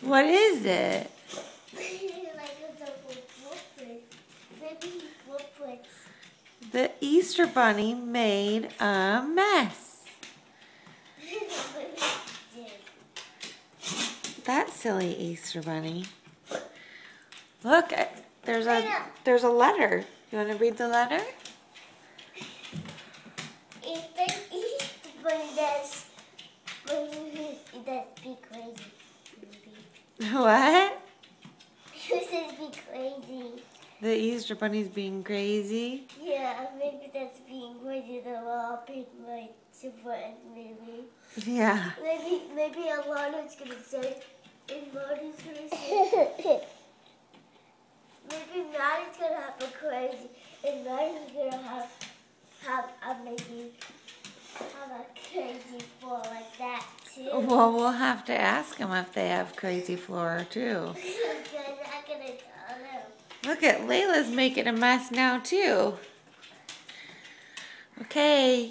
What is it? The Easter Bunny made a mess. That silly Easter Bunny. Look, there's a letter. You want to read the letter? It's the Easter Bunny that's be crazy. Maybe. What? Who says be crazy? The Easter Bunny's being crazy? Yeah, maybe that's being crazy. The law pick my friend, maybe. Yeah. Maybe Alana's gonna say, and Maddie's gonna say. Maybe Maddie's gonna have a crazy, and Maddie's gonna have a crazy floor like that too. Well, we'll have to ask them if they have crazy floor too. I'm not gonna tell them. Look at Layla's making a mess now too. Okay.